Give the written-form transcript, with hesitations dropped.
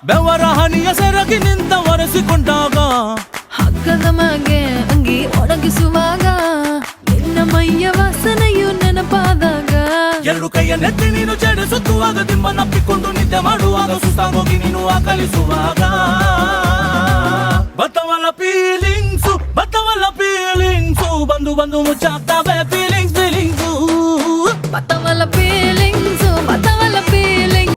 ಬೆವರ ಹನಿಯ ಸೆರಗಿ ನಿಂತ ಒರೆಸಿಕೊಂಡಾಗ ಹಗ್ಗದ ಮಗೆ ಅಂಗಿ ಒಣಗಿಸುವಾಗ ನಿನ್ನ ಮೈಯ ವಾಸನೆಯು ನೆನಪಾದಾಗ ಎರಡು ಕೈಯ ನೆತ್ತಿ ನೀನು ಚಡಿಸುತ್ತುವಾಗ ದಿಮ್ಮನಪ್ಪಿಕೊಂಡು ನಿದ್ದೆ ಮಾಡುವಾಗ ಸುಸ್ತಾಗೋಗಿ ನೀನು ಆಕಲಿಸುವಾಗ ಬತ್ತವಲ್ಲ ಫೀಲಿಂಗ್ಸು ಬಂದು ಬಂದು ಮುಚ್ಚಾಗ್ತವೆ ಫೀಲಿಂಗ್ಸು